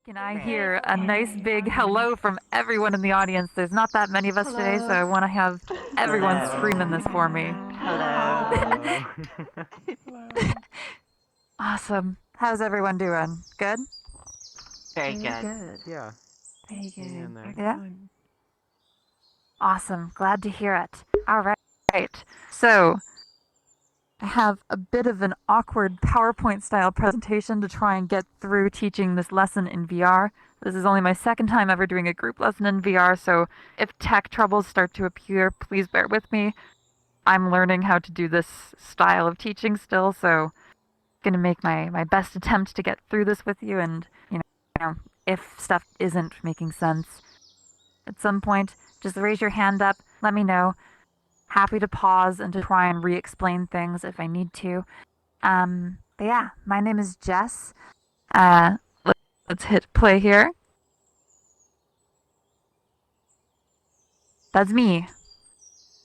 Can I hear a nice big hello from everyone in the audience? There's not that many of us today, so I want to have everyone screaming this for me. Hello. Hello. Awesome. How's everyone doing? Good? Very Very good. good. Yeah, Very hanging in good. there. Yeah? Awesome. Glad to hear it. All right. So, I have a bit of an awkward PowerPoint style presentation to try and get through teaching this lesson in VR. This is only my second time ever doing a group lesson in VR, so if tech troubles start to appear, please bear with me. I'm learning how to do this style of teaching still, so I'm going to make my best attempt to get through this with you, and, if stuff isn't making sense at some point, just raise your hand up, let me know. Happy to pause and to try and re-explain things if I need to. But yeah, my name is Jess. Let's hit play here. That's me,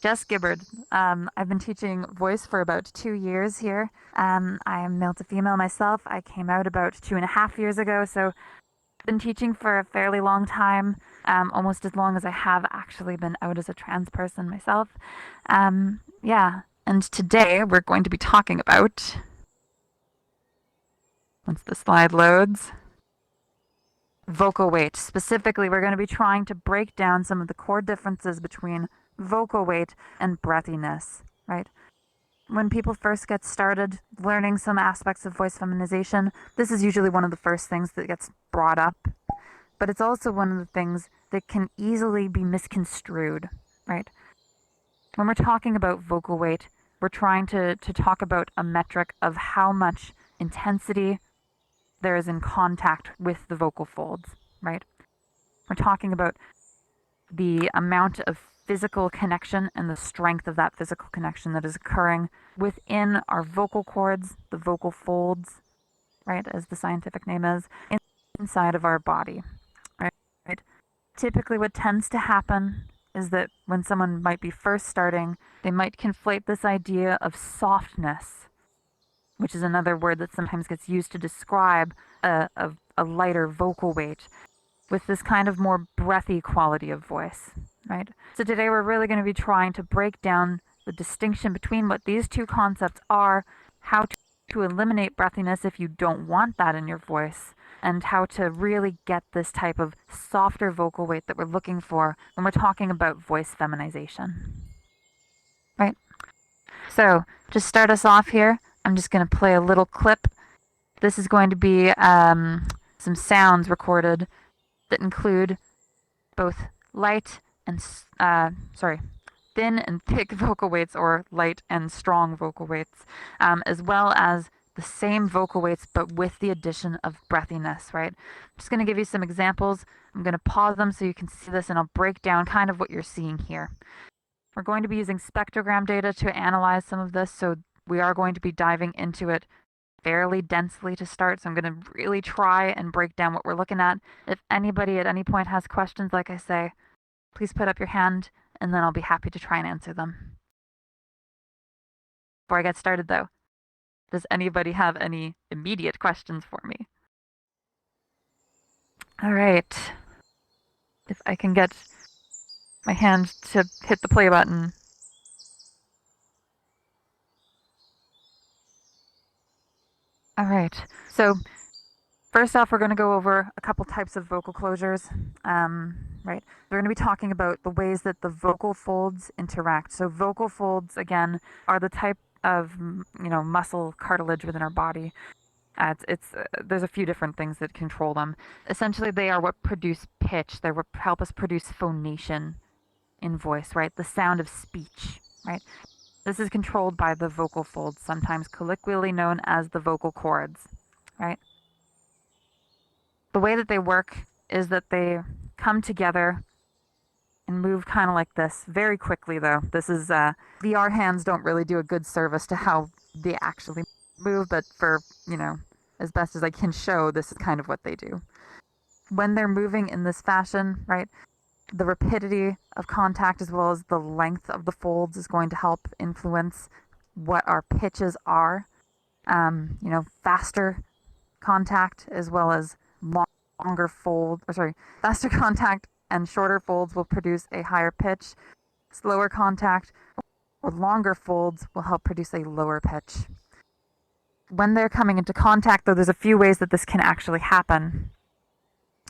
Jess Gibbard. I've been teaching voice for about 2 years here. I am male to female myself. I came out about 2.5 years ago, so I've been teaching for a fairly long time, almost as long as I have actually been out as a trans person myself. Yeah, and today we're going to be talking about, once the slide loads, vocal weight. Specifically, we're going to be trying to break down some of the core differences between vocal weight and breathiness, right? When people first get started learning some aspects of voice feminization, this is usually one of the first things that gets brought up, but it's also one of the things that can easily be misconstrued, right? When we're talking about vocal weight, we're trying to talk about a metric of how much intensity there is in contact with the vocal folds, right? We're talking about the amount of physical connection and the strength of that physical connection that is occurring within our vocal cords, the vocal folds, right, as the scientific name is, inside of our body, right? Typically, what tends to happen is that when someone might be first starting, they might conflate this idea of softness, which is another word that sometimes gets used to describe a lighter vocal weight, with this kind of more breathy quality of voice, right? So today we're really going to be trying to break down the distinction between what these two concepts are, how to eliminate breathiness if you don't want that in your voice, and how to really get this type of softer vocal weight that we're looking for when we're talking about voice feminization, right? So just start us off here, I'm just going to play a little clip. This is going to be some sounds recorded that include both light and, thin and thick vocal weights, or light and strong vocal weights, as well as the same vocal weights but with the addition of breathiness, right? I'm just going to give you some examples. I'm going to pause them so you can see this, and I'll break down kind of what you're seeing here. We're going to be using spectrogram data to analyze some of this, so we are going to be diving into it fairly densely to start, so I'm going to really try and break down what we're looking at. If anybody at any point has questions, like I say, please put up your hand, and then I'll be happy to try and answer them. Before I get started, though, does anybody have any immediate questions for me? All right. If I can get my hand to hit the play button. All right. So first off, we're going to go over a couple types of vocal closures. Right. We're going to be talking about the ways that the vocal folds interact. So vocal folds, again, are the type of muscle cartilage within our body. There's a few different things that control them. Essentially, they are what produce pitch. They help us produce phonation in voice, right? The sound of speech, right? This is controlled by the vocal folds, sometimes colloquially known as the vocal cords, right? The way that they work is that they come together and move kind of like this, very quickly though. This is, VR hands don't really do a good service to how they actually move, but for, as best as I can show, this is kind of what they do. When they're moving in this fashion, right, the rapidity of contact as well as the length of the folds is going to help influence what our pitches are. Faster contact as well as longer fold, or sorry, faster contact and shorter folds will produce a higher pitch. Slower contact or longer folds will help produce a lower pitch. When they're coming into contact, though, there's a few ways that this can actually happen.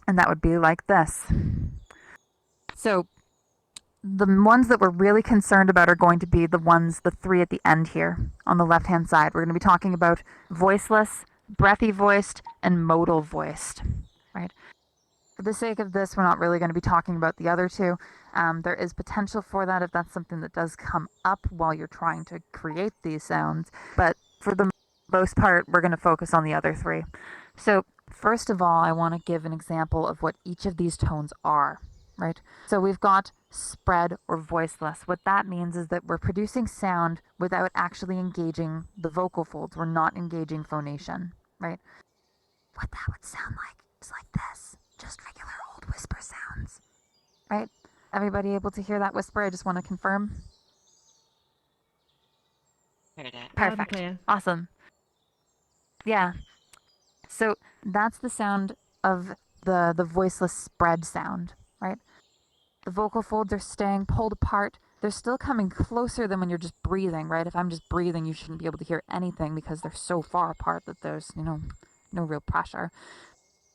And that would be like this. So the ones that we're really concerned about are going to be the three at the end here on the left-hand side. We're going to be talking about voiceless, breathy voiced, and modal voiced, right? For the sake of this, we're not really going to be talking about the other two. There is potential for that if that's something that does come up while you're trying to create these sounds. But for the most part, we're going to focus on the other three. So first of all, I want to give an example of what each of these tones are, right? So we've got spread or voiceless. What that means is that we're producing sound without actually engaging the vocal folds. We're not engaging phonation, right? What that would sound like is like this. Just regular old whisper sounds, right? Everybody able to hear that whisper? I just want to confirm. Heard it. Perfect. Awesome. Yeah. So that's the sound of the voiceless spread sound, right? The vocal folds are staying pulled apart. They're still coming closer than when you're just breathing, right? If I'm just breathing, you shouldn't be able to hear anything because they're so far apart that there's, no real pressure.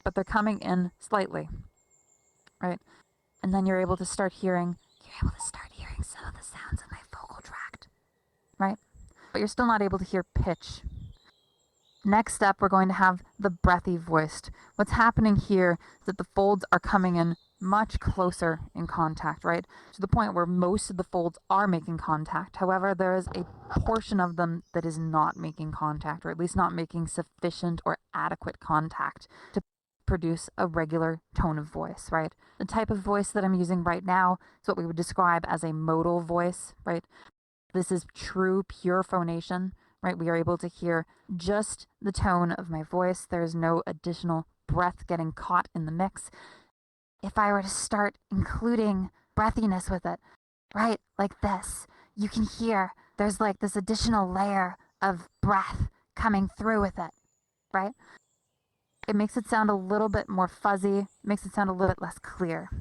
But they're coming in slightly, right? And then you're able to start hearing some of the sounds in my vocal tract, right? But you're still not able to hear pitch. Next up, we're going to have the breathy voiced. What's happening here is that the folds are coming in much closer in contact, right? To the point where most of the folds are making contact. However, there is a portion of them that is not making contact, or at least not making sufficient or adequate contact to produce a regular tone of voice, right? The type of voice that I'm using right now is what we would describe as a modal voice, right? This is true, pure phonation, right? We are able to hear just the tone of my voice. There is no additional breath getting caught in the mix. If I were to start including breathiness with it, right, like this, you can hear there's like this additional layer of breath coming through with it, right? It makes it sound a little bit more fuzzy, it makes it sound a little bit less clear.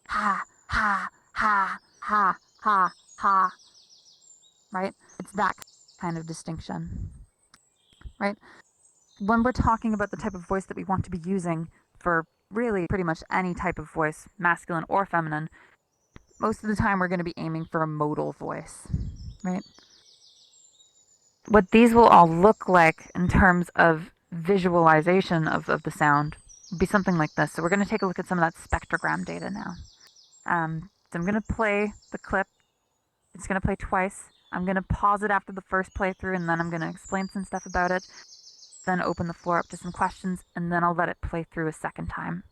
Ha, ha, ha, ha, ha, ha, right? It's that kind of distinction, right? When we're talking about the type of voice that we want to be using for really pretty much any type of voice, masculine or feminine, most of the time we're going to be aiming for a modal voice, right? What these will all look like in terms of visualization of the sound would be something like this. So we're going to take a look at some of that spectrogram data now. So I'm going to play the clip. It's going to play twice. I'm going to pause it after the first playthrough, and then I'm going to explain some stuff about it, then open the floor up to some questions, and then I'll let it play through a second time.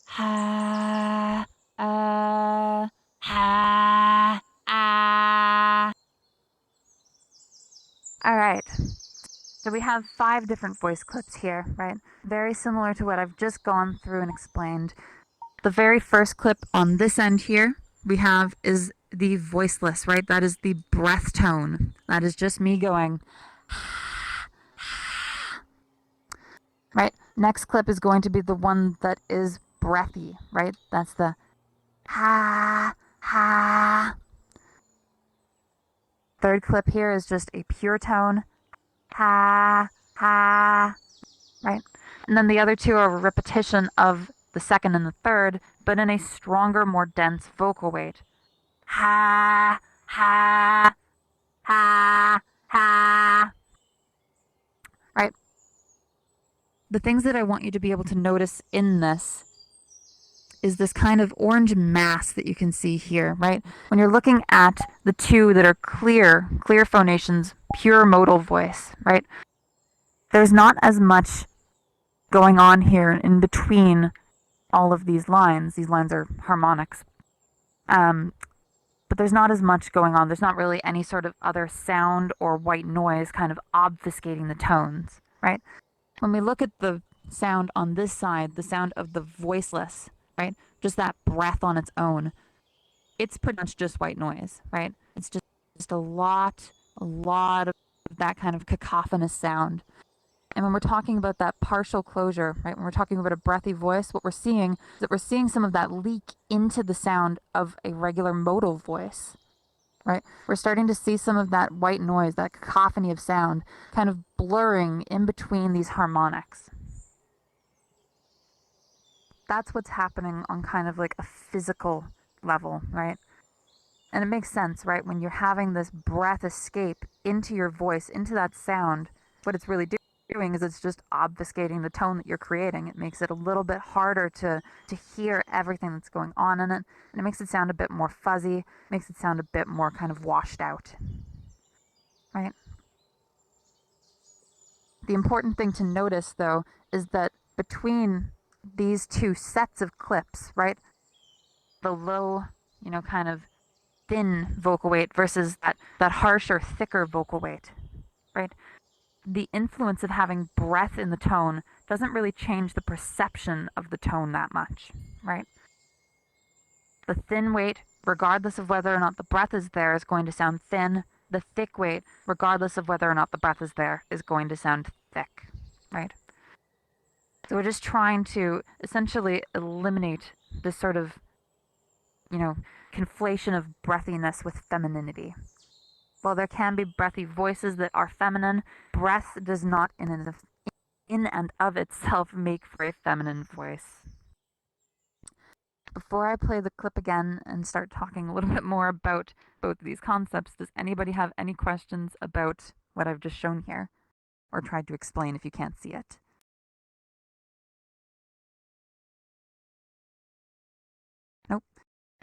Ha, ha, ah. All right. So we have 5 different voice clips here, right? Very similar to what I've just gone through and explained. The very first clip on this end here we have is the voiceless, right? That is the breath tone. That is just me going, right? Next clip is going to be the one that is breathy, right? That's the ha, ha. Third clip here is just a pure tone, ha, ha, right? And then the other two are a repetition of the second and the third, but in a stronger, more dense vocal weight. Ha, ha, ha, ha. Right? The things that I want you to be able to notice in this is this kind of orange mass that you can see here, right? When you're looking at the two that are clear phonations, pure modal voice, right? There's not as much going on here in between all of these lines. These lines are harmonics. But there's not as much going on. There's not really any sort of other sound or white noise kind of obfuscating the tones, right? When we look at the sound on this side, the sound of the voiceless, right? Just that breath on its own. it's pretty much just white noise, right? It's just a lot of that kind of cacophonous sound. And when we're talking about that partial closure, right, when we're talking about a breathy voice, what we're seeing is that we're seeing some of that leak into the sound of a regular modal voice, right? We're starting to see some of that white noise, that cacophony of sound, kind of blurring in between these harmonics. That's what's happening on kind of like a physical level, right? And it makes sense, right? When you're having this breath escape into your voice, into that sound, what it's really doing is it's just obfuscating the tone that you're creating. It makes it a little bit harder to hear everything that's going on in it. And it makes it sound a bit more fuzzy, makes it sound a bit more kind of washed out, right? The important thing to notice, though, is that between these two sets of clips, right? The low, kind of thin vocal weight versus that harsher, thicker vocal weight, right? The influence of having breath in the tone doesn't really change the perception of the tone that much, right? The thin weight, regardless of whether or not the breath is there, is going to sound thin. The thick weight, regardless of whether or not the breath is there, is going to sound thick, right? So we're just trying to essentially eliminate this sort of, conflation of breathiness with femininity. While there can be breathy voices that are feminine, breath does not in and of itself make for a feminine voice. Before I play the clip again and start talking a little bit more about both of these concepts, does anybody have any questions about what I've just shown here or tried to explain if you can't see it? Nope.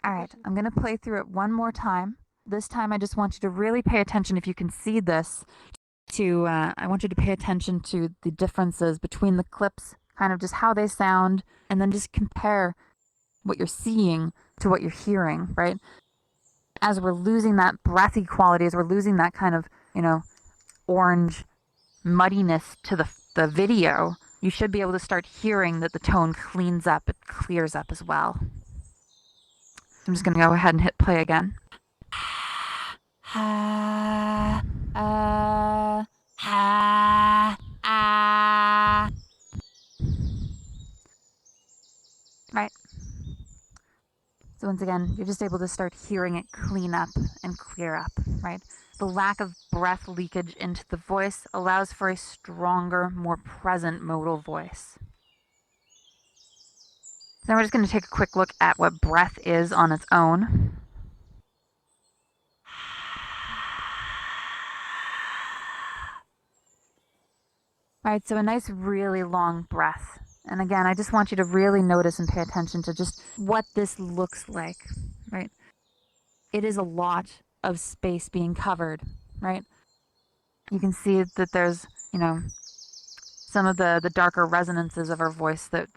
All right, I'm going to play through it one more time. This time I just want you to really pay attention, if you can see this, I want you to pay attention to the differences between the clips, kind of just how they sound, and then just compare what you're seeing to what you're hearing, right? As we're losing that breathy quality, as we're losing that kind of, orange muddiness to the video, you should be able to start hearing that the tone cleans up, it clears up as well. I'm just going to go ahead and hit play again. Right. So once again, you're just able to start hearing it clean up and clear up, right? The lack of breath leakage into the voice allows for a stronger, more present modal voice. Now we're just going to take a quick look at what breath is on its own. Right, so a nice really long breath. And again, I just want you to really notice and pay attention to just what this looks like, right? It is a lot of space being covered, right? You can see that there's, some of the darker resonances of our voice that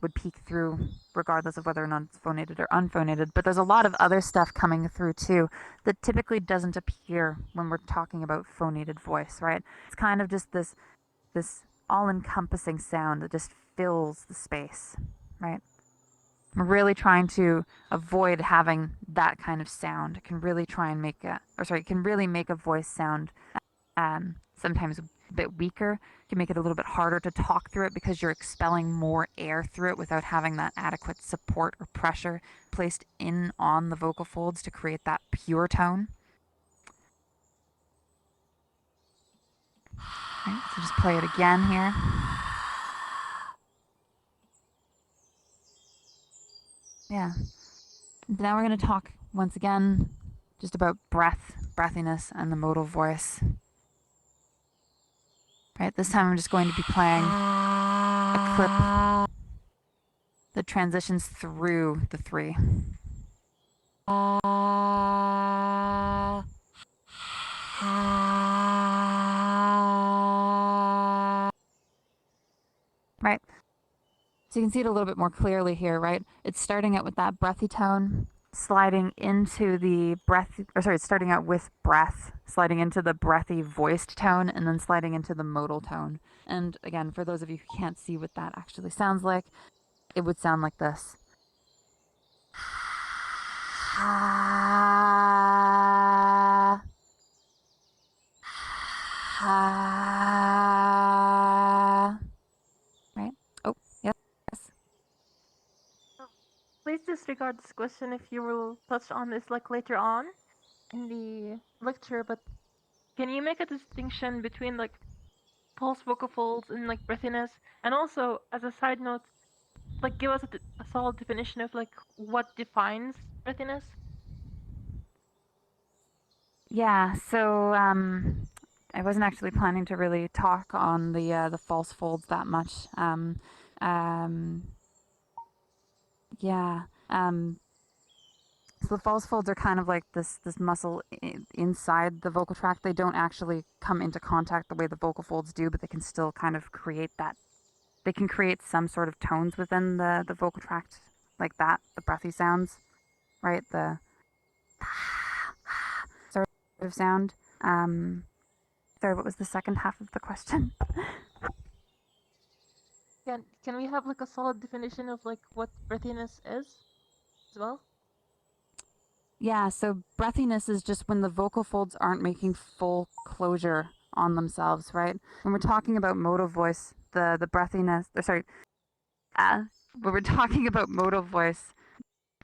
would peek through regardless of whether or not it's phonated or unphonated. But there's a lot of other stuff coming through too that typically doesn't appear when we're talking about phonated voice, right? It's kind of just this all-encompassing sound that just fills the space, right? I'm really trying to avoid having that kind of sound. It can really try and it can really make a voice sound sometimes a bit weaker. It can make it a little bit harder to talk through it because you're expelling more air through it without having that adequate support or pressure placed in on the vocal folds to create that pure tone. Right, so just play it again here. Yeah. Now we're going to talk once again just about breathiness, and the modal voice. Right, this time I'm just going to be playing a clip that transitions through the three. Right. So you can see it a little bit more clearly here, right? It's starting out with that breathy tone, sliding into the starting out with breath, sliding into the breathy voiced tone, and then sliding into the modal tone. And again, for those of you who can't see what that actually sounds like, it would sound like this. ha, ha. Right? Oh, yes. Please disregard this question if you will touch on this like later on in the lecture, but can you make a distinction between like false vocal folds and like breathiness? And also, as a side note, like give us a solid definition of like what defines breathiness. Yeah, so I wasn't actually planning to really talk on the false folds that much. Yeah. So the false folds are kind of like this muscle inside the vocal tract. They don't actually come into contact the way the vocal folds do, but they can still kind of create that. They can create some sort of tones within the vocal tract, like that, the breathy sounds, right? The sort of sound. Sorry, what was the second half of the question? Can we have like a solid definition of like what breathiness is as well? Yeah, so breathiness is just when the vocal folds aren't making full closure on themselves, right? When we're talking about modal voice, the breathiness, or sorry, when we're talking about modal voice,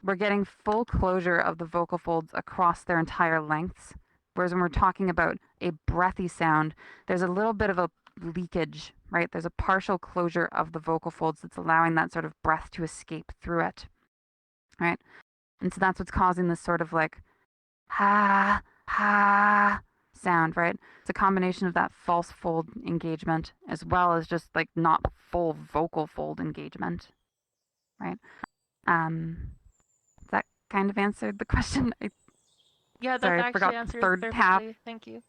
we're getting full closure of the vocal folds across their entire lengths. Whereas when we're talking about a breathy sound, there's a little bit of a leakage, right? There's a partial closure of the vocal folds that's allowing that sort of breath to escape through it, right? And so that's what's causing this sort of like ha, ha sound, right? It's a combination of that false fold engagement as well as just like not full vocal fold engagement, right? That kind of answered the question. Yeah, that Sorry, I actually forgot the answered third half. perfectly. Thank you.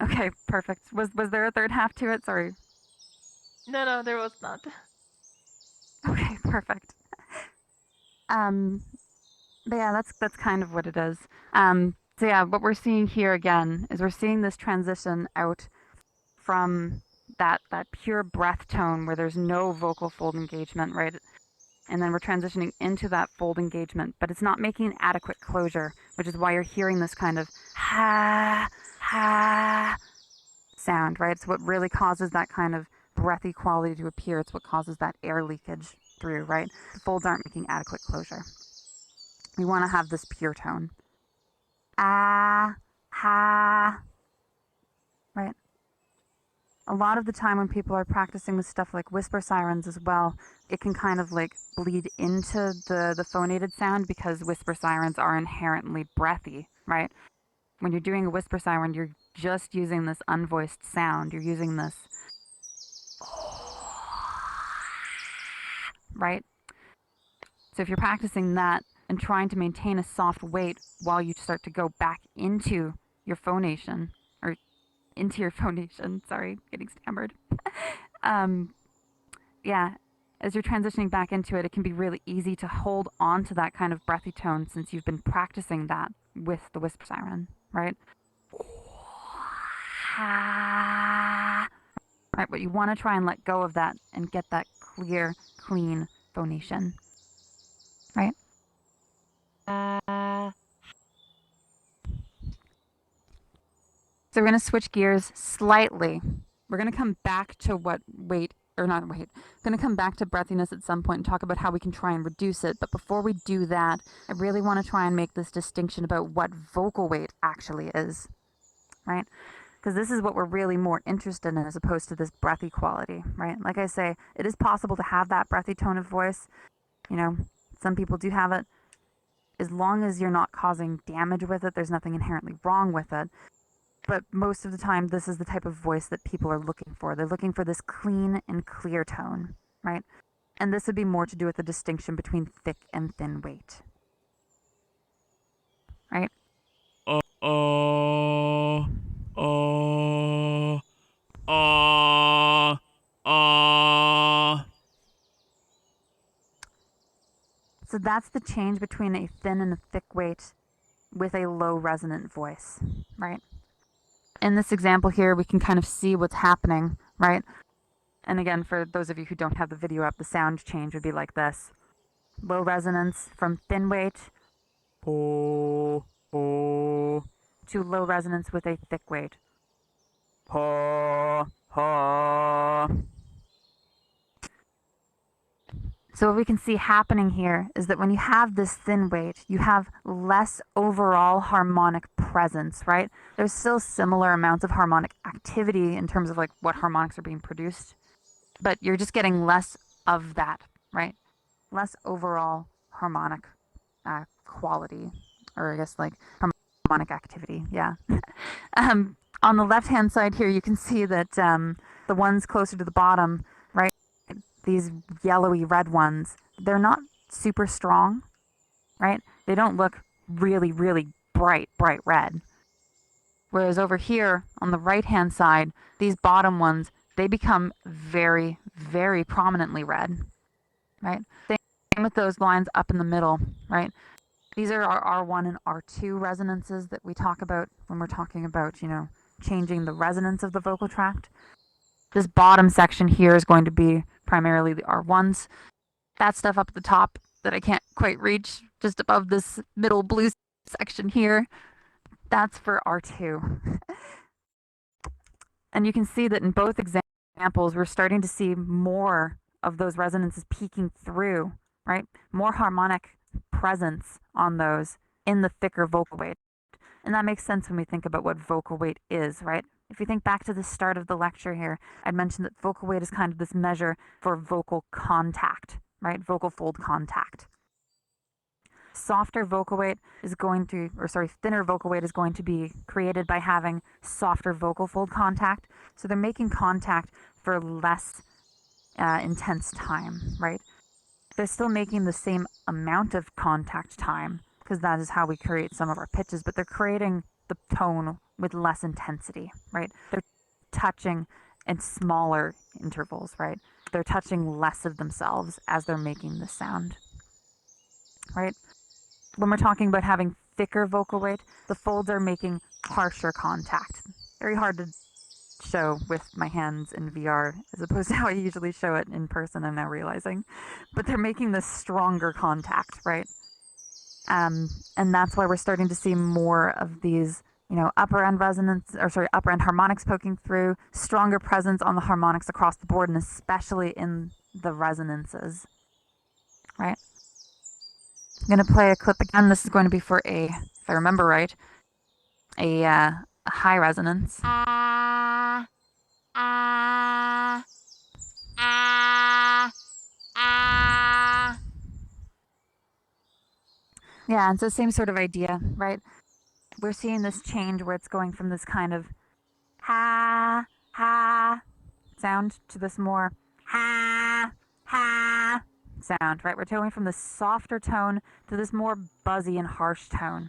Okay, perfect. Was there a third half to it? Sorry. No, there was not. Okay, perfect. But yeah, that's kind of what it is. So yeah, what we're seeing here again is we're seeing this transition out from that pure breath tone where there's no vocal fold engagement, right? And then we're transitioning into that fold engagement, but it's not making an adequate closure, which is why you're hearing this kind of ha ha sound, right? It's what really causes that kind of breathy quality to appear. It's what causes that air leakage through, right? The folds aren't making adequate closure. We want to have this pure tone. Ah, ha, right? A lot of the time when people are practicing with stuff like whisper sirens as well, it can kind of like bleed into the phonated sound because whisper sirens are inherently breathy, right? When you're doing a whisper siren, you're just using this unvoiced sound. You're using this, right? So if you're practicing that and trying to maintain a soft weight while you start to go back into your phonation, or into your phonation, sorry, getting stammered. Yeah, as you're transitioning back into it, it can be really easy to hold on to that kind of breathy tone since you've been practicing that with the whisper siren, right? Right, but you want to try and let go of that and get that clear, clean phonation, right? So we're going to switch gears slightly. We're going to come back to what weight, or not weight, going to come back to breathiness at some point and talk about how we can try and reduce it. But before we do that, I really want to try and make this distinction about what vocal weight actually is, right? Because this is what we're really more interested in as opposed to this breathy quality, right? Like I say, it is possible to have that breathy tone of voice. You know, some people do have it. As long as you're not causing damage with it, there's nothing inherently wrong with it. But most of the time, this is the type of voice that people are looking for. They're looking for this clean and clear tone, right? And this would be more to do with the distinction between thick and thin weight, right? uh, uh, uh. So that's the change between a thin and a thick weight with a low resonant voice, right? In this example here, we can kind of see what's happening, right? And again, for those of you who don't have the video up, the sound change would be like this. Low resonance from thin weight po, po, to low resonance with a thick weight. pa, ha. So what we can see happening here is that when you have this thin weight, you have less overall harmonic presence, right? There's still similar amounts of harmonic activity in terms of like what harmonics are being produced, but you're just getting less of that, right? Less overall harmonic quality, or I guess like harmonic activity, yeah. On the left-hand side here, you can see that the ones closer to the bottom, right, these yellowy red ones, they're not super strong, right? They don't look really, really bright red. Whereas over here on the right-hand side, these bottom ones, they become very, very prominently red, right? Same with those lines up in the middle, right? These are our R1 and R2 resonances that we talk about when we're talking about, you know, changing the resonance of the vocal tract. This bottom section here is going to be primarily the R1s. That stuff up at the top that I can't quite reach, just above this middle blue section here, that's for R2. And you can see that in both examples, we're starting to see more of those resonances peeking through, right? More harmonic presence on those in the thicker vocal weight. And that makes sense when we think about what vocal weight is, right? If you think back to the start of the lecture here, I'd mentioned that vocal weight is kind of this measure for vocal contact, right? Vocal fold contact. Softer vocal weight is going to, thinner vocal weight is going to be created by having softer vocal fold contact. So they're making contact for less intense time, right? They're still making the same amount of contact time because that is how we create some of our pitches, but they're creating the tone with less intensity, right? They're touching in smaller intervals, right? They're touching less of themselves as they're making the sound, right? When we're talking about having thicker vocal weight, the folds are making harsher contact. Very hard to show with my hands in VR as opposed to how I usually show it in person, I'm now realizing. But they're making this stronger contact, right? And that's why we're starting to see more of these, you know, upper end harmonics poking through, stronger presence on the harmonics across the board, and especially in the resonances, right? I'm going to play a clip again. This is going to be for if I remember right, a high resonance. Yeah, and so same sort of idea, right? We're seeing this change where it's going from this kind of ha, ha sound to this more ha, ha sound, right? We're going from this softer tone to this more buzzy and harsh tone.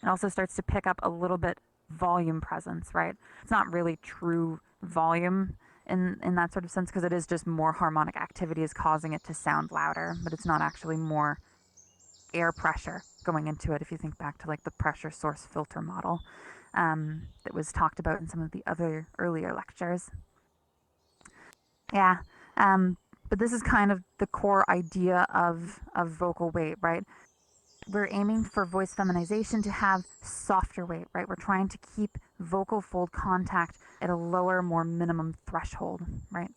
It also starts to pick up a little bit volume presence, right? It's not really true volume in that sort of sense because it is just more harmonic activity is causing it to sound louder, but it's not actually more air pressure going into it if you think back to like the pressure source filter model that was talked about in some of the other earlier lectures. Yeah, but this is kind of the core idea of vocal weight, right? We're aiming for voice feminization to have softer weight, right? We're trying to keep vocal fold contact at a lower, more minimum threshold, right?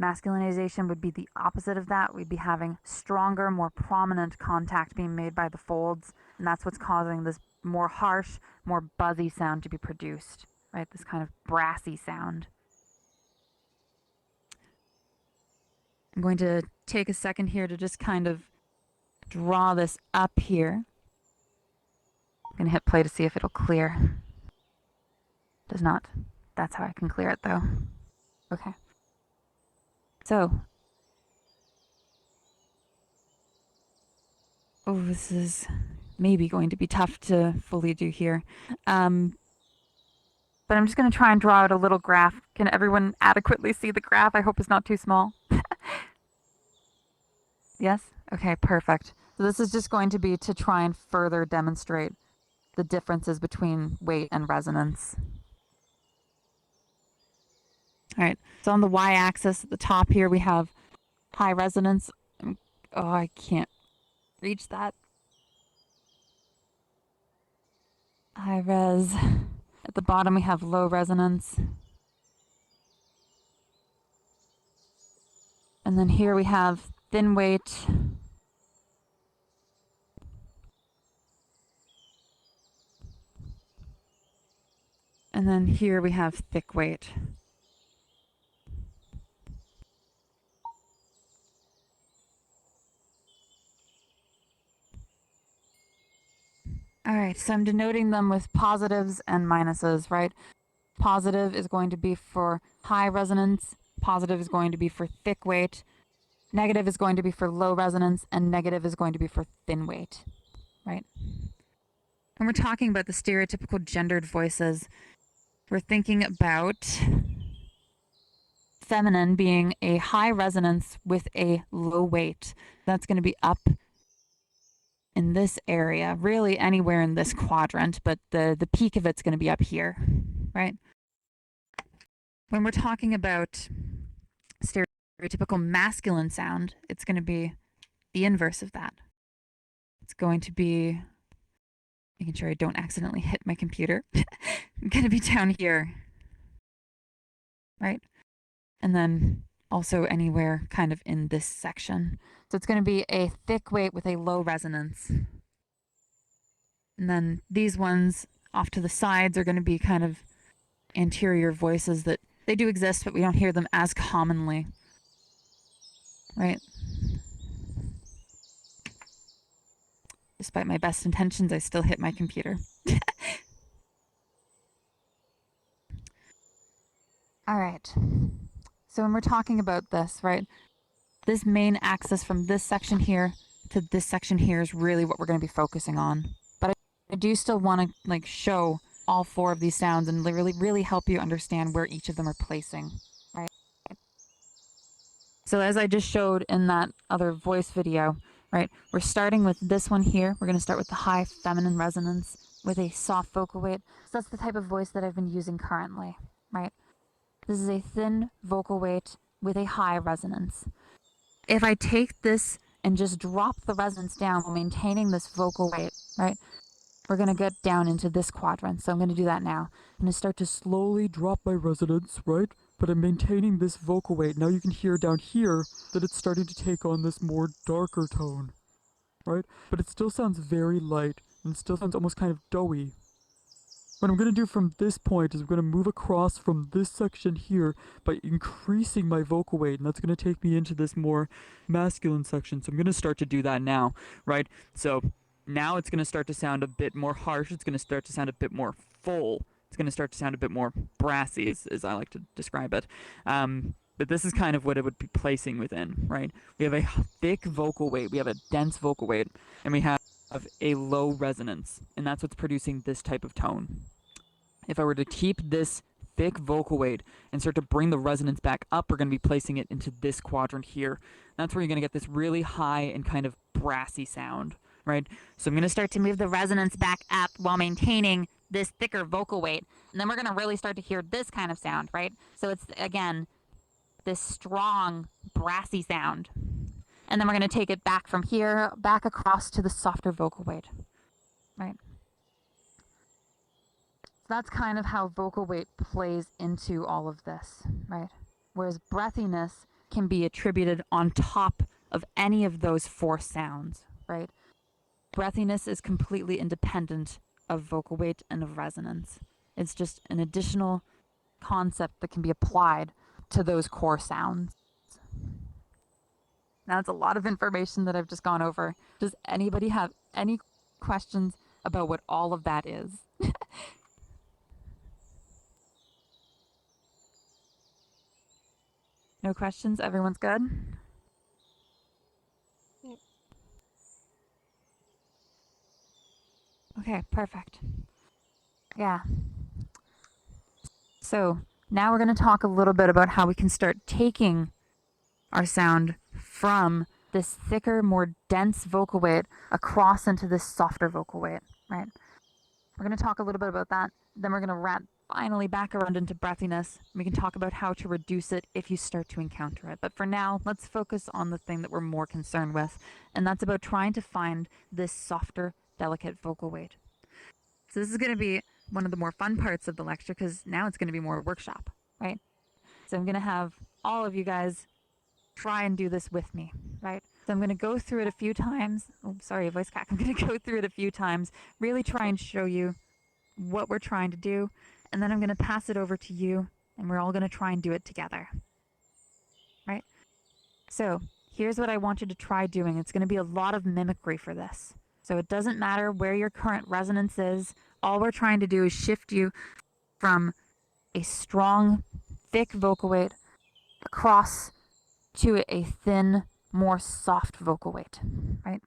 Masculinization would be the opposite of that. We'd be having stronger, more prominent contact being made by the folds, and that's what's causing this more harsh, more buzzy sound to be produced, right? This kind of brassy sound. I'm going to take a second here to just kind of draw this up here. I'm going to hit play to see if it'll clear. Does not. That's how I can clear it though. Okay. So, this is maybe going to be tough to fully do here. But I'm just going to try and draw out a little graph. Can everyone adequately see the graph? I hope it's not too small. Yes? Okay, perfect. So this is just going to be to try and further demonstrate the differences between weight and resonance. All right, so on the y-axis at the top here, we have high resonance. Oh, I can't reach that. high res. At the bottom we have low resonance. And then here we have thin weight. And then here we have thick weight. All right, so I'm denoting them with positives and minuses, right? Positive is going to be for high resonance. Positive is going to be for thick weight. Negative is going to be for low resonance, and negative is going to be for thin weight, right? When we're talking about the stereotypical gendered voices, we're thinking about feminine being a high resonance with a low weight. That's going to be up in this area, really anywhere in this quadrant, but the peak of it's going to be up here, right? When we're talking about stereotypical masculine sound, it's going to be the inverse of that. It's going to be, making sure I don't accidentally hit my computer, going to be down here, right? And then also anywhere kind of in this section. So it's going to be a thick weight with a low resonance. And then these ones off to the sides are going to be kind of anterior voices that they do exist, but we don't hear them as commonly, right? Despite my best intentions, I still hit my computer. All right. So when we're talking about this, right, this main axis from this section here to this section here is really what we're going to be focusing on. But I do still want to like show all four of these sounds and really help you understand where each of them are placing, right? So as I just showed in that other voice video, right, we're starting with this one here. We're going to start with the high feminine resonance with a soft vocal weight. So that's the type of voice that I've been using currently, right? This is a thin vocal weight with a high resonance. If I take this and just drop the resonance down while maintaining this vocal weight, right, we're going to get down into this quadrant. So I'm going to do that now. I'm going to start to slowly drop my resonance, right? But I'm maintaining this vocal weight. Now you can hear down here that it's starting to take on this more darker tone, right? But it still sounds very light and it still sounds almost kind of doughy. What I'm going to do from this point is I'm going to move across from this section here by increasing my vocal weight, and that's going to take me into this more masculine section. So I'm going to start to do that now, right? So now it's going to start to sound a bit more harsh. It's going to start to sound a bit more full. It's going to start to sound a bit more brassy, as I like to describe it. But this is kind of what it would be placing within, right? We have a thick vocal weight. We have a dense vocal weight, and we have a low resonance, and that's what's producing this type of tone. If I were to keep this thick vocal weight and start to bring the resonance back up, we're going to be placing it into this quadrant here. That's where you're going to get this really high and kind of brassy sound, right? So I'm going to start to move the resonance back up while maintaining this thicker vocal weight. And then we're going to really start to hear this kind of sound, right? So it's, again, this strong, brassy sound. And then we're going to take it back from here, back across to the softer vocal weight, right? So that's kind of how vocal weight plays into all of this, right? Whereas breathiness can be attributed on top of any of those four sounds, right? Breathiness is completely independent of vocal weight and of resonance. It's just an additional concept that can be applied to those core sounds. Now, it's a lot of information that I've just gone over. Does anybody have any questions about what all of that is? No questions? Everyone's good? Okay, perfect. Yeah. So now we're going to talk a little bit about how we can start taking our sound from this thicker, more dense vocal weight across into this softer vocal weight, right? We're going to talk a little bit about that. Then we're going to wrap finally back around into breathiness. We can talk about how to reduce it if you start to encounter it. But for now, let's focus on the thing that we're more concerned with, and that's about trying to find this softer, delicate vocal weight. So this is going to be one of the more fun parts of the lecture because now it's going to be more workshop, right? So I'm going to have all of you guys try and do this with me, right? So I'm going to go through it a few times. Oh, sorry, voice crack. I'm going to go through it a few times, really try and show you what we're trying to do. And then I'm going to pass it over to you and we're all going to try and do it together, right? So here's what I want you to try doing. It's going to be a lot of mimicry for this. So it doesn't matter where your current resonance is. All we're trying to do is shift you from a strong, thick vocal weight across to a thin, more soft vocal weight, right?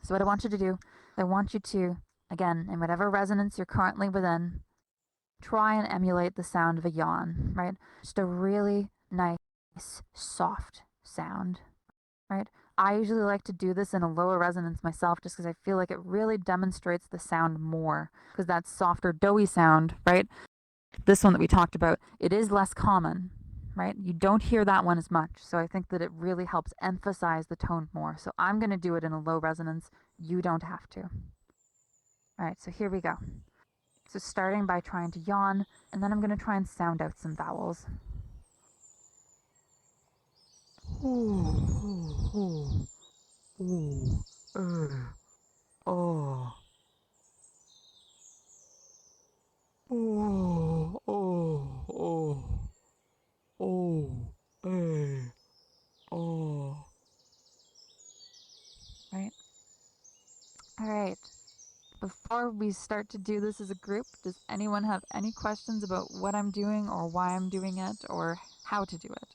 So what I want you to do, I want you to, again, in whatever resonance you're currently within, try and emulate the sound of a yawn, right? Just a really nice, soft sound, right? I usually like to do this in a lower resonance myself just because I feel like it really demonstrates the sound more because that softer, doughy sound, right? This one that we talked about, it is less common, right? You don't hear that one as much. So I think that it really helps emphasize the tone more. So I'm going to do it in a low resonance. You don't have to. All right, so here we go. So starting by trying to yawn, and then I'm going to try and sound out some vowels. Right? All right. Before we start to do this as a group, does anyone have any questions about what I'm doing or why I'm doing it or how to do it?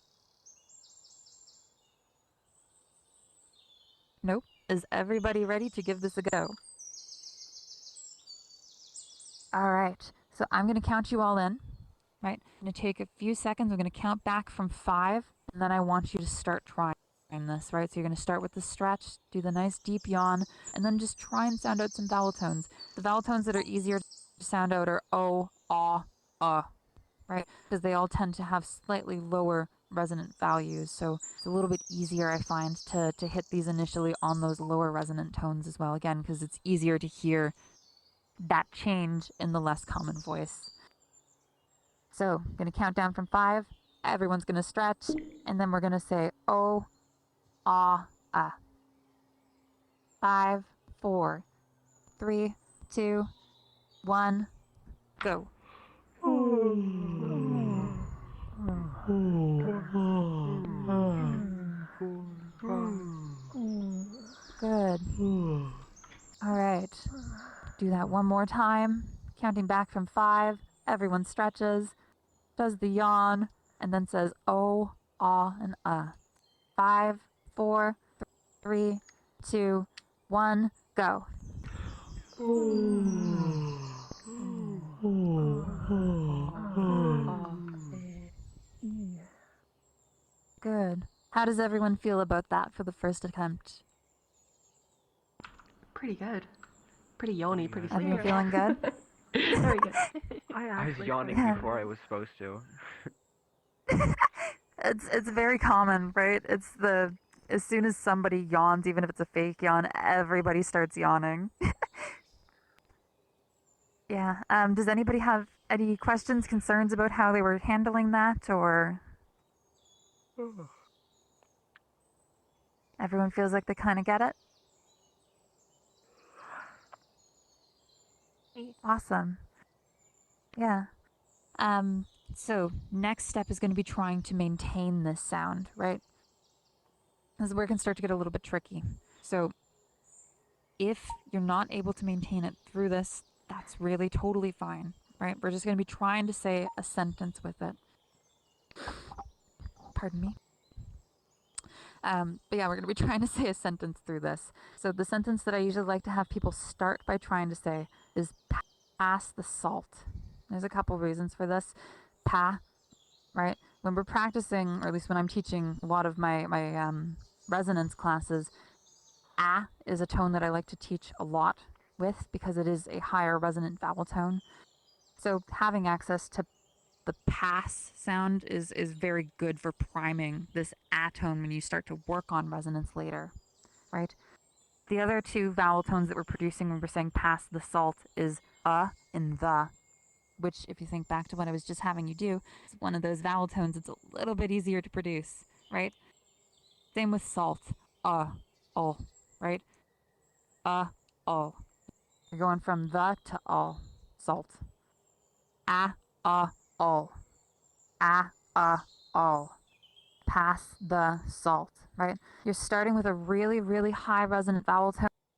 Nope. Is everybody ready to give this a go? All right. So I'm going to count you all in, right? I'm going to take a few seconds. I'm going to count back from 5, and then I want you to start trying this, right? So you're going to start with the stretch, do the nice deep yawn, and then just try and sound out some vowel tones. The vowel tones that are easier to sound out are O, right? Because they all tend to have slightly lower resonant values. So it's a little bit easier, I find, to hit these initially on those lower resonant tones as well. Again, because it's easier to hear that change in the less common voice. So I'm going to count down from 5. Everyone's going to stretch. And then we're going to say O, ah, ah. 5, 4, 3, 2, 1, go. Good. All right. Do that one more time. Counting back from 5. Everyone stretches, does the yawn, and then says oh, ah, and 5, 4, 3, 2, 1, go. Good. How does everyone feel about that for the first attempt? Pretty good. Pretty yawny, pretty Everyone sleepy. feeling good? Very good. I was yawning Yeah. before I was supposed to. It's very common, right? It's as soon as somebody yawns, even if it's a fake yawn, everybody starts yawning. Yeah. Does anybody have any questions, concerns about how they were handling that, or everyone feels like they kind of get it? Awesome. Yeah. So next step is going to be trying to maintain this sound, right? This is where it can start to get a little bit tricky. So if you're not able to maintain it through this, that's really totally fine, right? We're just going to be trying to say a sentence with it. Pardon me. But yeah, we're going to be trying to say a sentence through this. So the sentence that I usually like to have people start by trying to say is pass the salt. There's a couple reasons for this. Pa, right? When we're practicing, or at least when I'm teaching a lot of my resonance classes, ah is a tone that I like to teach a lot with because it is a higher resonant vowel tone. So having access to the pass sound is very good for priming this ah tone when you start to work on resonance later, right? The other two vowel tones that we're producing when we're saying pass the salt is and the, which, if you think back to what I was just having you do, is one of those vowel tones. It's a little bit easier to produce, right? Same with salt. All, right? All. You're going from the to all. Salt. All. All. Pass the salt, right? You're starting with a really, really high resonant vowel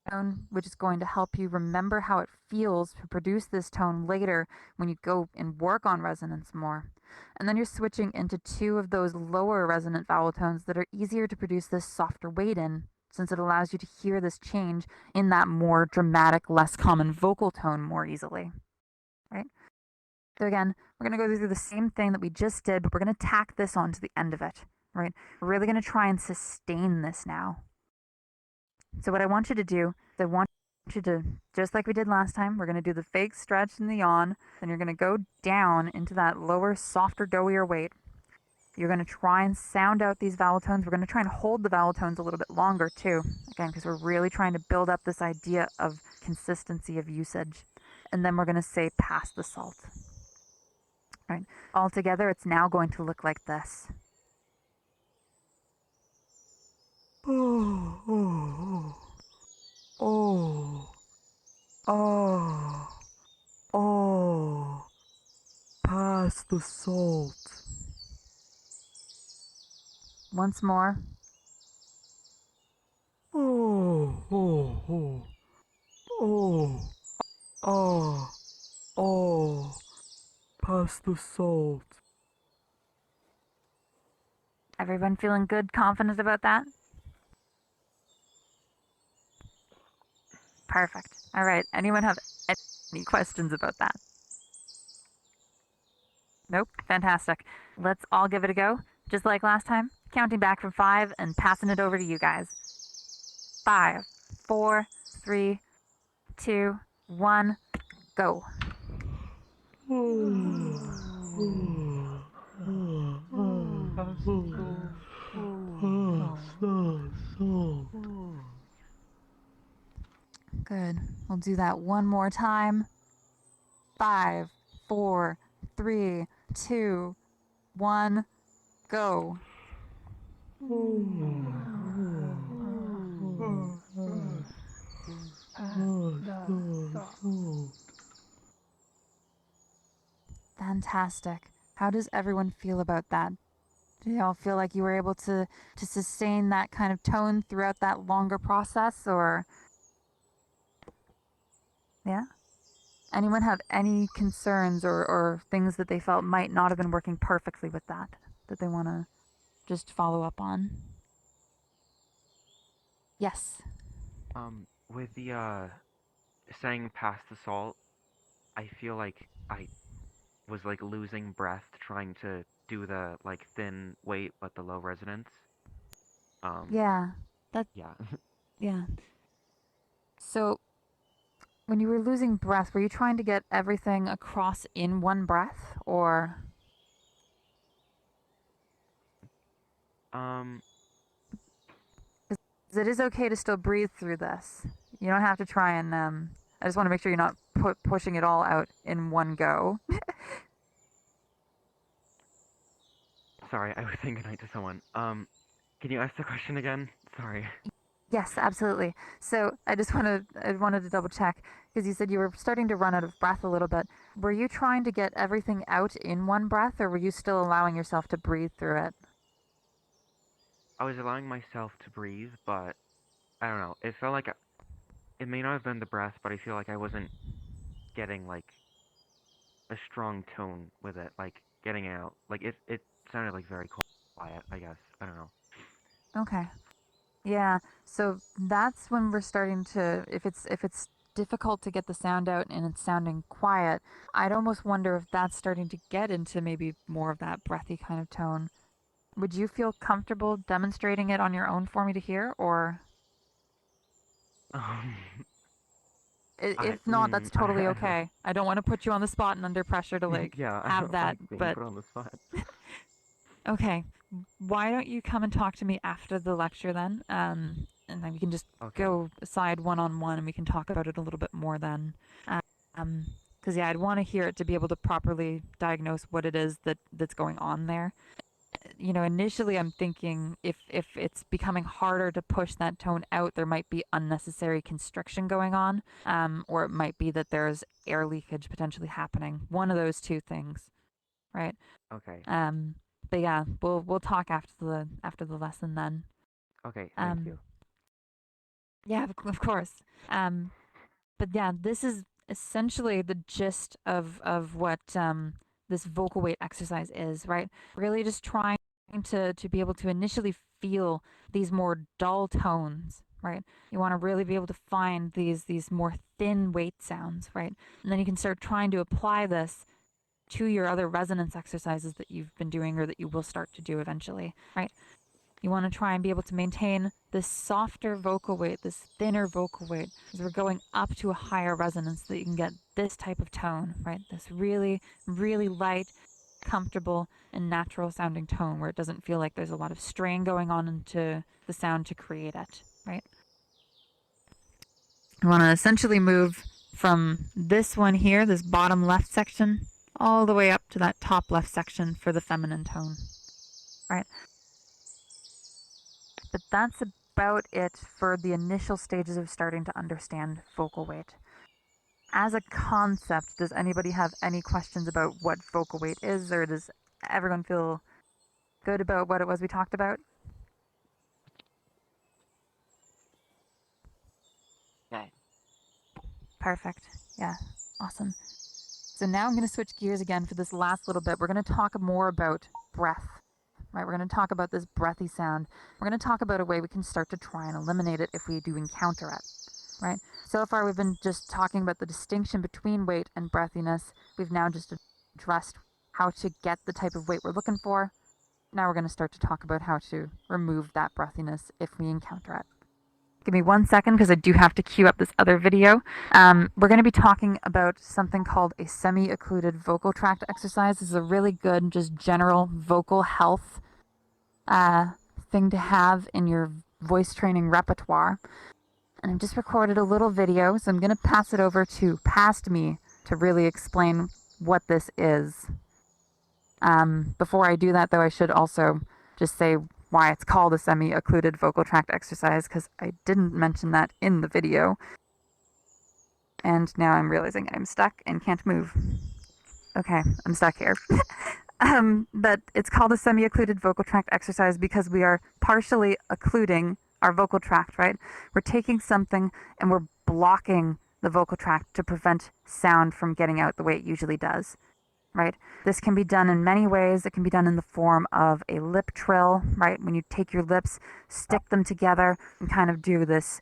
tone, which is going to help you remember how it feels to produce this tone later when you go and work on resonance more. And then you're switching into two of those lower resonant vowel tones that are easier to produce this softer weight in, since it allows you to hear this change in that more dramatic, less common vocal tone more easily, right? So again, we're going to go through the same thing that we just did, but we're going to tack this on to the end of it, right? We're really going to try and sustain this now. So what I want you to do is I want you to, just like we did last time, we're going to do the fake stretch and the yawn. Then you're going to go down into that lower, softer, doughier weight. You're going to try and sound out these vowel tones. We're going to try and hold the vowel tones a little bit longer too, again, because we're really trying to build up this idea of consistency of usage. And then we're going to say pass the salt. Right. All together, it's now going to look like this. Oh, pass the salt. Once more. Pass the salt. Everyone feeling good, confident about that? Perfect. All right. Anyone have any questions about that? Nope. Fantastic. Let's all give it a go. Just like last time, counting back from 5 and passing it over to you guys. 5, 4, 3, 2, 1, go. Good. We'll do that one more time. 5, 4, 3, 2, 1, go. Fantastic. How does everyone feel about that? Do y'all feel like you were able to sustain that kind of tone throughout that longer process, or? Yeah? Anyone have any concerns or things that they felt might not have been working perfectly with that they want to just follow up on? Yes. With the saying pass the salt, I feel like I was like losing breath trying to do the like thin weight but the low resonance. Yeah. Yeah. Yeah. So when you were losing breath, were you trying to get everything across in one breath, or? It is okay to still breathe through this. You don't have to try and. I just want to make sure you're not pushing it all out in one go. Sorry, I was saying goodnight to someone. Can you ask the question again? Sorry. Yes, absolutely. So I wanted to double check because you said you were starting to run out of breath a little bit. Were you trying to get everything out in one breath, or were you still allowing yourself to breathe through it? I was allowing myself to breathe, but I don't know. It felt like it may not have been the breath, but I feel like I wasn't getting like a strong tone with it, like getting out. Like it sounded like very quiet, I guess. I don't know. Okay. Yeah. So that's when we're starting to, if it's difficult to get the sound out and it's sounding quiet, I'd almost wonder if that's starting to get into maybe more of that breathy kind of tone. Would you feel comfortable demonstrating it on your own for me to hear, or Um, if not, that's totally okay. I don't want to put you on the spot and under pressure to like yeah, I have don't that, like being but put on the spot. okay. Why don't you come and talk to me after the lecture then? and then we can just Okay. go aside one-on-one and we can talk about it a little bit more then. Because yeah, I'd want to hear it to be able to properly diagnose what it is that's going on there. You know, initially I'm thinking if it's becoming harder to push that tone out, there might be unnecessary constriction going on, or it might be that there's air leakage potentially happening. One of those two things, right? Okay. But yeah, we'll talk after the lesson then. Okay. Thank you. Yeah, of course. But yeah, this is essentially the gist of what this vocal weight exercise is, right? Really just trying to be able to initially feel these more dull tones, right? You want to really be able to find these more thin weight sounds, right? And then you can start trying to apply this to your other resonance exercises that you've been doing or that you will start to do eventually, right? You want to try and be able to maintain this softer vocal weight, this thinner vocal weight, as we're going up to a higher resonance so that you can get this type of tone, right? This really, really light, comfortable, and natural sounding tone where it doesn't feel like there's a lot of strain going on into the sound to create it, right? You want to essentially move from this one here, this bottom left section, all the way up to that top left section for the feminine tone, right? But that's about it for the initial stages of starting to understand vocal weight. As a concept, does anybody have any questions about what vocal weight is, or does everyone feel good about what it was we talked about? Okay. Perfect. Yeah, awesome. So now I'm going to switch gears again for this last little bit. We're going to talk more about breath, right? We're going to talk about this breathy sound. We're going to talk about a way we can start to try and eliminate it if we do encounter it, right? So far we've been just talking about the distinction between weight and breathiness. We've now just addressed how to get the type of weight we're looking for. Now we're going to start to talk about how to remove that breathiness if we encounter it. Give me 1 second because I do have to queue up this other video. We're going to be talking about something called a semi-occluded vocal tract exercise. This is a really good, just general vocal health thing to have in your voice training repertoire. And I've just recorded a little video, so I'm going to pass it over to Past Me to really explain what this is. Before I do that, though, I should also just say why it's called a semi-occluded vocal tract exercise, because I didn't mention that in the video. And now I'm realizing I'm stuck and can't move. Okay, I'm stuck here. But it's called a semi-occluded vocal tract exercise because we are partially occluding our vocal tract, right? We're taking something and we're blocking the vocal tract to prevent sound from getting out the way it usually does, right? This can be done in many ways. It can be done in the form of a lip trill, right? When you take your lips, stick them together, and kind of do this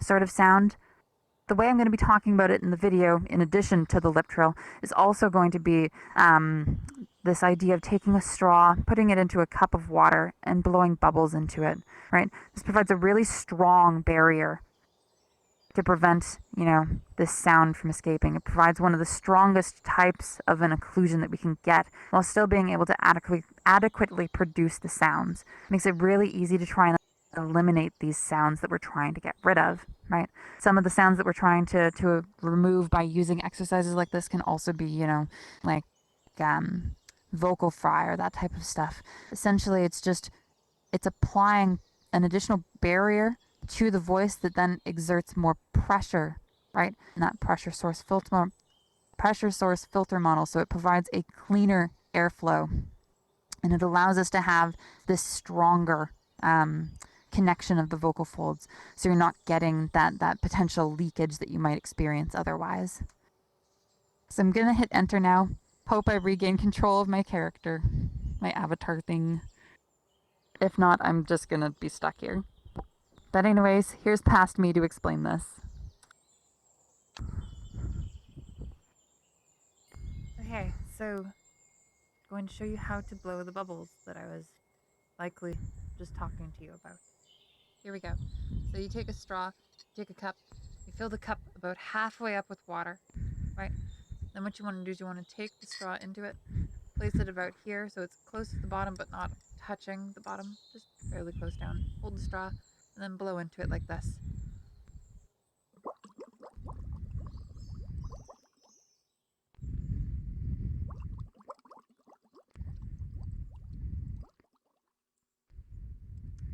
sort of sound. The way I'm going to be talking about it in the video, in addition to the lip trill, is also going to be this idea of taking a straw, putting it into a cup of water, and blowing bubbles into it, right? This provides a really strong barrier to prevent, this sound from escaping. It provides one of the strongest types of an occlusion that we can get while still being able to adequately produce the sounds. It makes it really easy to try and eliminate these sounds that we're trying to get rid of, right? Some of the sounds that we're trying to remove by using exercises like this can also be, like vocal fry or that type of stuff. Essentially, it's applying an additional barrier to the voice that then exerts more pressure, right? And that pressure source filter model, so it provides a cleaner airflow, and it allows us to have this stronger connection of the vocal folds, so you're not getting that potential leakage that you might experience otherwise. So I'm gonna hit enter now. Hope I regain control of my character, my avatar thing. If not, I'm just gonna be stuck here. But anyways, here's Past Me to explain this. Okay, so I'm going to show you how to blow the bubbles that I was likely just talking to you about. Here we go. So you take a straw, take a cup, you fill the cup about halfway up with water, right? Then what you want to do is you want to take the straw into it, place it about here so it's close to the bottom but not touching the bottom, just fairly close down. Hold the straw and then blow into it like this.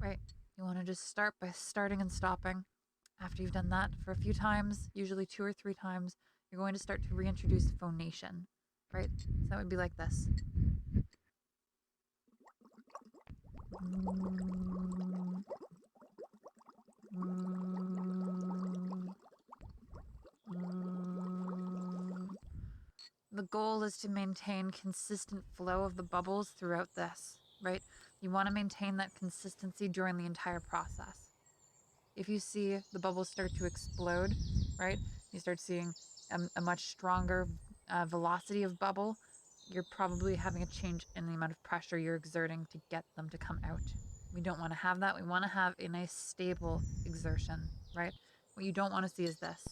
Right. You want to just start by starting and stopping. After you've done that for a few times, usually 2 or 3 times, you're going to start to reintroduce phonation, right? So that would be like this. The goal is to maintain consistent flow of the bubbles throughout this, right? You want to maintain that consistency during the entire process. If you see the bubbles start to explode, right? You start seeing a much stronger velocity of bubble, you're probably having a change in the amount of pressure you're exerting to get them to come out. We don't want to have that. We want to have a nice stable exertion, right? What you don't want to see is this.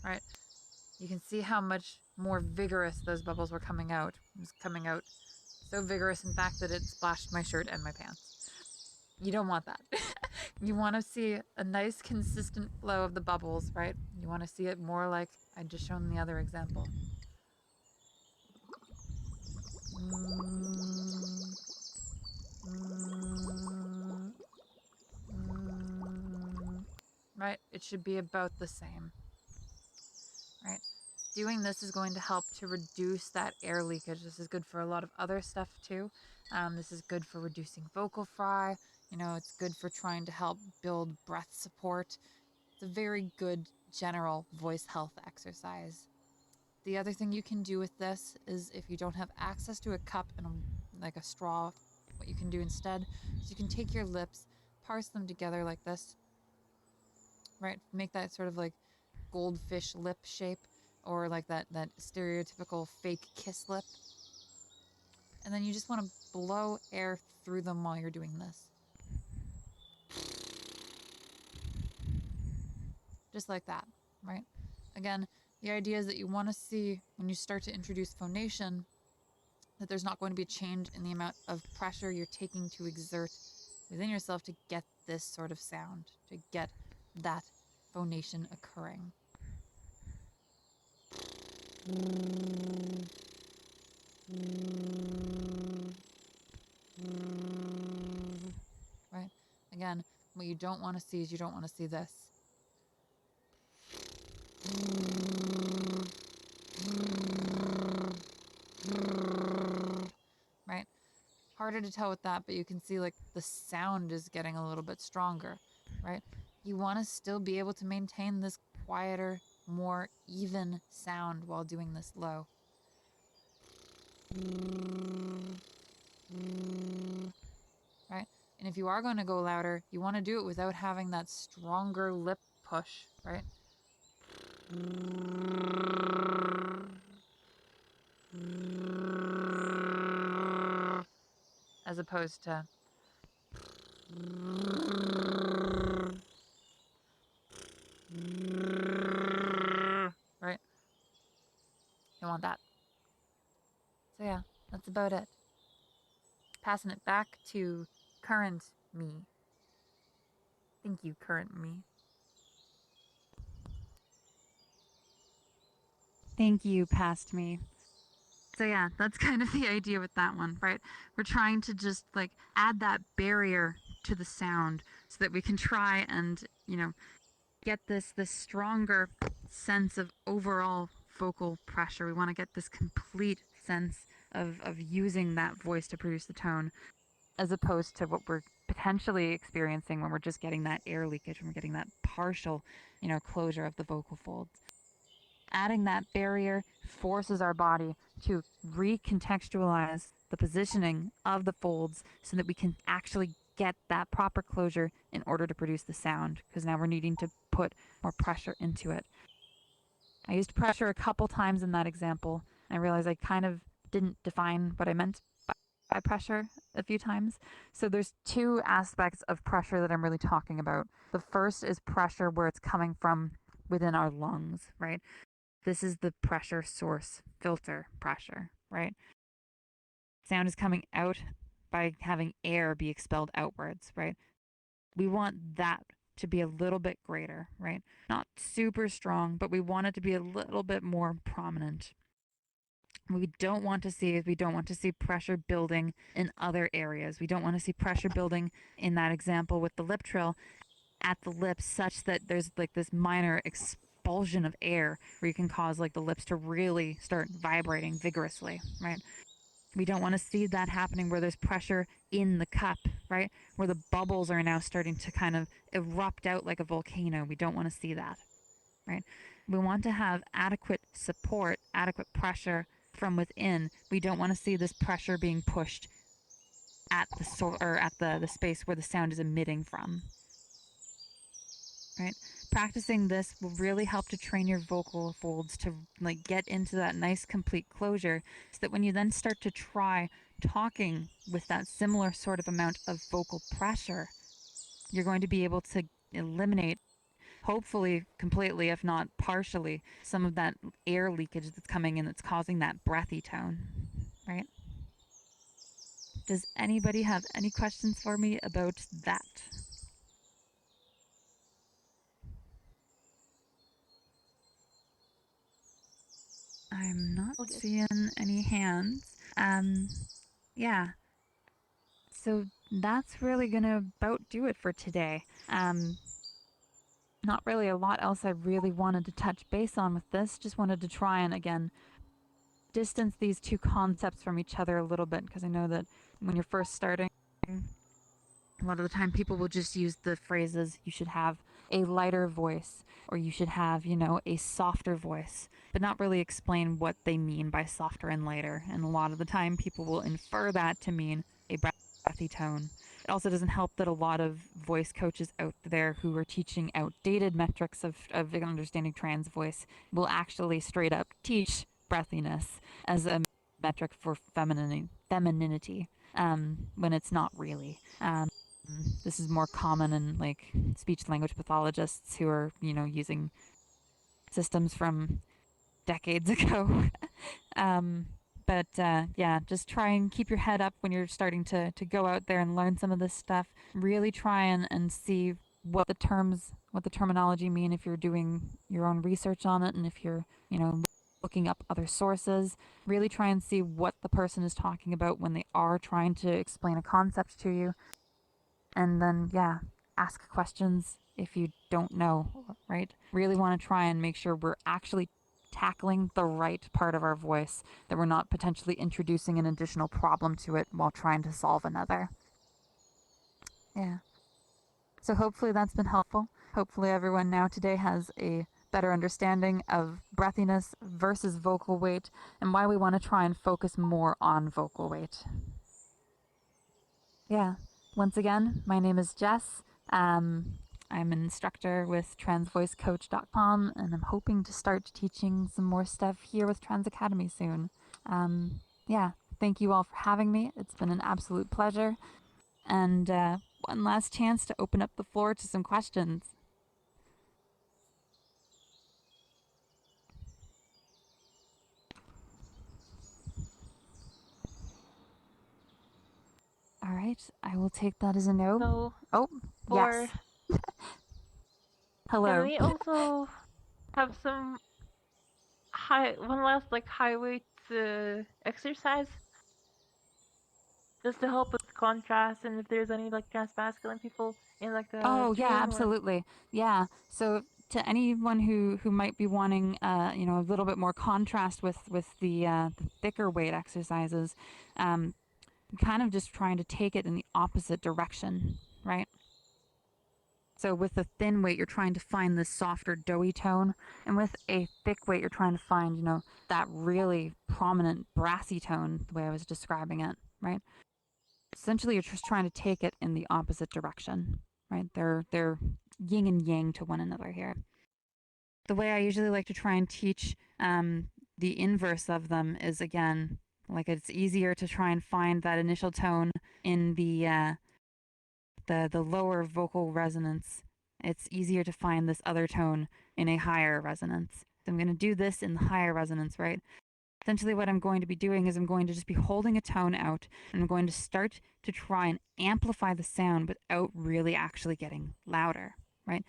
Right? You can see how much more vigorous those bubbles were coming out. It was coming out so vigorous, in fact, that it splashed my shirt and my pants. You don't want that. You want to see a nice, consistent flow of the bubbles, right? You want to see it more like I just shown in the other example. Right? It should be about the same. Right? Doing this is going to help to reduce that air leakage. This is good for a lot of other stuff too. This is good for reducing vocal fry. You know, it's good for trying to help build breath support. It's a very good general voice health exercise. The other thing you can do with this is if you don't have access to a cup and like a straw, what you can do instead is you can take your lips, parse them together like this, right? Make that sort of like goldfish lip shape, or like that stereotypical fake kiss lip. And then you just want to blow air through them while you're doing this. Just like that, right? Again, the idea is that you want to see when you start to introduce phonation that there's not going to be a change in the amount of pressure you're taking to exert within yourself to get this sort of sound, to get that phonation occurring. Right? Again, what you don't want to see is you don't want to see this. Right? Harder to tell with that, but you can see like the sound is getting a little bit stronger, right? You want to still be able to maintain this quieter, more even sound while doing this low. Right? And if you are going to go louder, you want to do it without having that stronger lip push, right? As opposed to right? You want that. So yeah, that's about it. Passing it back to current me. Thank you, current me. Thank you, past me. So yeah, that's kind of the idea with that one, right? We're trying to just like add that barrier to the sound so that we can try and, you know, get this stronger sense of overall vocal pressure. We want to get this complete sense of using that voice to produce the tone, as opposed to what we're potentially experiencing when we're just getting that air leakage, when we're getting that partial, you know, closure of the vocal folds. Adding that barrier forces our body to recontextualize the positioning of the folds so that we can actually get that proper closure in order to produce the sound, because now we're needing to put more pressure into it. I used pressure a couple times in that example. I realized I kind of didn't define what I meant by pressure a few times. So there's two aspects of pressure that I'm really talking about. The first is pressure where it's coming from within our lungs, right? This is the pressure source filter pressure, right? Sound is coming out by having air be expelled outwards, right? We want that to be a little bit greater, right? Not super strong, but we want it to be a little bit more prominent. What we don't want to see is we don't want to see pressure building in other areas. We don't want to see pressure building in that example with the lip trill at the lips such that there's like this minor expulsion of air where you can cause like the lips to really start vibrating vigorously, right? We don't want to see that happening where there's pressure in the cup, right? Where the bubbles are now starting to kind of erupt out like a volcano. We don't want to see that, right? We want to have adequate support, adequate pressure from within. We don't want to see this pressure being pushed at the or at the space where the sound is emitting from, right? Practicing this will really help to train your vocal folds to like get into that nice complete closure so that when you then start to try talking with that similar sort of amount of vocal pressure, you're going to be able to eliminate, hopefully completely, if not partially, some of that air leakage that's coming in that's causing that breathy tone, right? Does anybody have any questions for me about that? I'm not Okay. seeing any hands. Yeah. So that's really gonna about do it for today. Not really a lot else I really wanted to touch base on with this. Just wanted to try and again distance these two concepts from each other a little bit because I know that when you're first starting, a lot of the time people will just use the phrases you should have a lighter voice or you should have, you know, a softer voice, but not really explain what they mean by softer and lighter. And a lot of the time people will infer that to mean a breathy tone. It also doesn't help that a lot of voice coaches out there who are teaching outdated metrics of understanding trans voice will actually straight up teach breathiness as a metric for femininity when it's not really. This is more common in like speech language pathologists who are, you know, using systems from decades ago. Yeah, just try and keep your head up when you're starting to go out there and learn some of this stuff. Really try and see what the terminology mean if you're doing your own research on it and if you're, you know, looking up other sources. Really try and see what the person is talking about when they are trying to explain a concept to you. And then, yeah, ask questions if you don't know, right? Really want to try and make sure we're actually tackling the right part of our voice, that we're not potentially introducing an additional problem to it while trying to solve another. Yeah. So hopefully that's been helpful. Hopefully everyone now today has a better understanding of breathiness versus vocal weight and why we want to try and focus more on vocal weight. Yeah. Once again, my name is Jess. I'm an instructor with transvoicecoach.com, and I'm hoping to start teaching some more stuff here with Trans Academy soon. Yeah, thank you all for having me. It's been an absolute pleasure. And one last chance to open up the floor to some questions. All right, I will take that as a no. So, Oh, for yes. Hello. can we also have some one last like high weight exercise just to help with contrast and if there's any like transmasculine people in like the Oh yeah, stream or absolutely. Yeah. So to anyone who might be wanting you know, a little bit more contrast with the thicker weight exercises, kind of just trying to take it in the opposite direction, right? So with the thin weight, you're trying to find this softer, doughy tone, and with a thick weight, you're trying to find, you know, that really prominent brassy tone, the way I was describing it, right? Essentially, you're just trying to take it in the opposite direction, right? They're yin and yang to one another here. The way I usually like to try and teach the inverse of them is, again, Like it's easier to try and find that initial tone in the lower vocal resonance. It's easier to find this other tone in a higher resonance. So I'm going to do this in the higher resonance, right? Essentially what I'm going to be doing is I'm going to just be holding a tone out and I'm going to start to try and amplify the sound without really actually getting louder, right?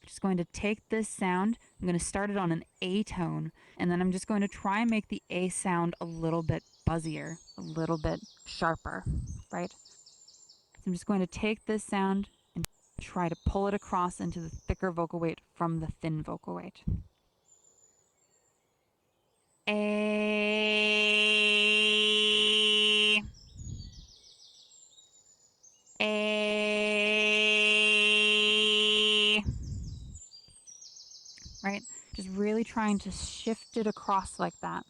I'm just going to take this sound, I'm going to start it on an A tone, and then I'm just going to try and make the A sound a little bit buzzier, a little bit sharper, right? So I'm just going to take this sound and try to pull it across into the thicker vocal weight from the thin vocal weight. A. A. Right? Just really trying to shift it across like that.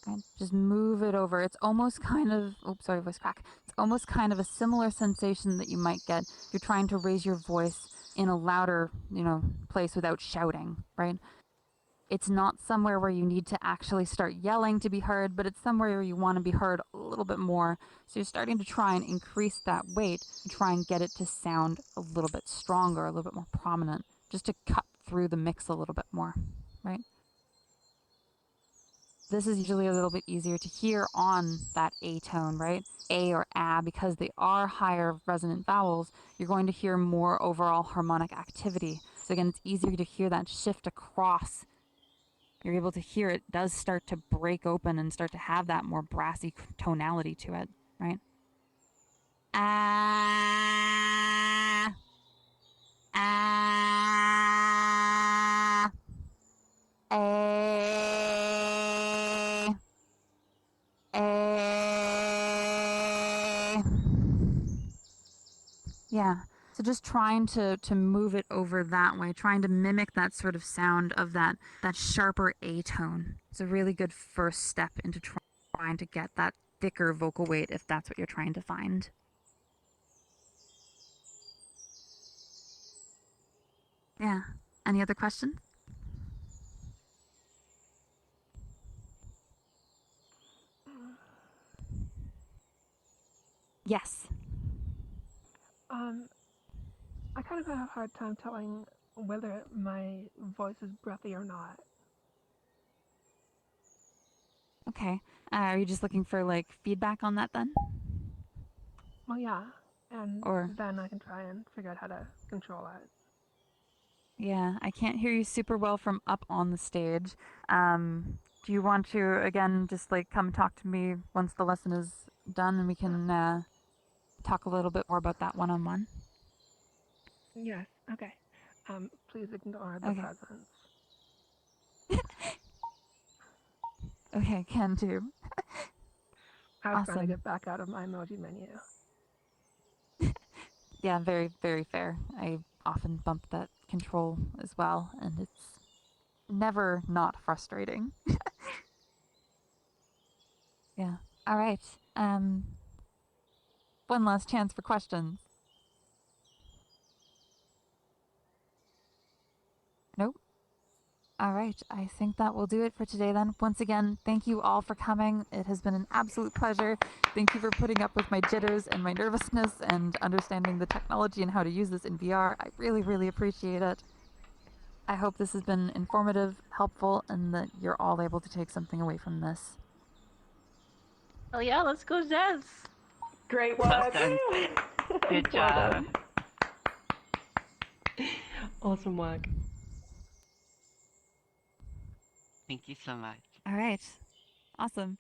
Right? Just move it over. It's almost kind of, oops, sorry, voice crack. It's almost kind of a similar sensation that you might get if you're trying to raise your voice in a louder, place without shouting, right? It's not somewhere where you need to actually start yelling to be heard, but it's somewhere where you want to be heard a little bit more. So you're starting to try and increase that weight and try and get it to sound a little bit stronger, a little bit more prominent, just to cut through the mix a little bit more, right? This is usually a little bit easier to hear on that A tone, right? A or A, because they are higher resonant vowels, you're going to hear more overall harmonic activity. So again, it's easier to hear that shift across. You're able to hear it does start to break open and start to have that more brassy tonality to it, right? Ah, ah, a, a. Yeah. So just trying to move it over that way, trying to mimic that sort of sound of that sharper A tone. It's a really good first step into trying to get that thicker vocal weight if that's what you're trying to find. Yeah. Any other questions? Yes. I kind of have a hard time telling whether my voice is breathy or not. Okay. Are you just looking for like feedback on that then? Well, yeah, and Or then I can try and figure out how to control it. yeah, I can't hear you super well from up on the stage. Do you want to again just like come talk to me once the lesson is done and we can talk a little bit more about that one-on-one? Yes, okay. Please ignore the Okay. presents. Okay, can do. I was trying to Awesome. get back out of my emoji menu. Yeah, very, very fair. I often bump that control as well, and it's never not frustrating. Yeah. All right. One last chance for questions. Nope. All right. I think that will do it for today then. Once again, thank you all for coming. It has been an absolute pleasure. Thank you for putting up with my jitters and my nervousness and understanding the technology and how to use this in VR. I really, really appreciate it. I hope this has been informative, helpful, and that you're all able to take something away from this. Oh yeah, let's go, Jess. Great Well work! done. Good Well job. done. Awesome work. Thank you so much. All right. Awesome.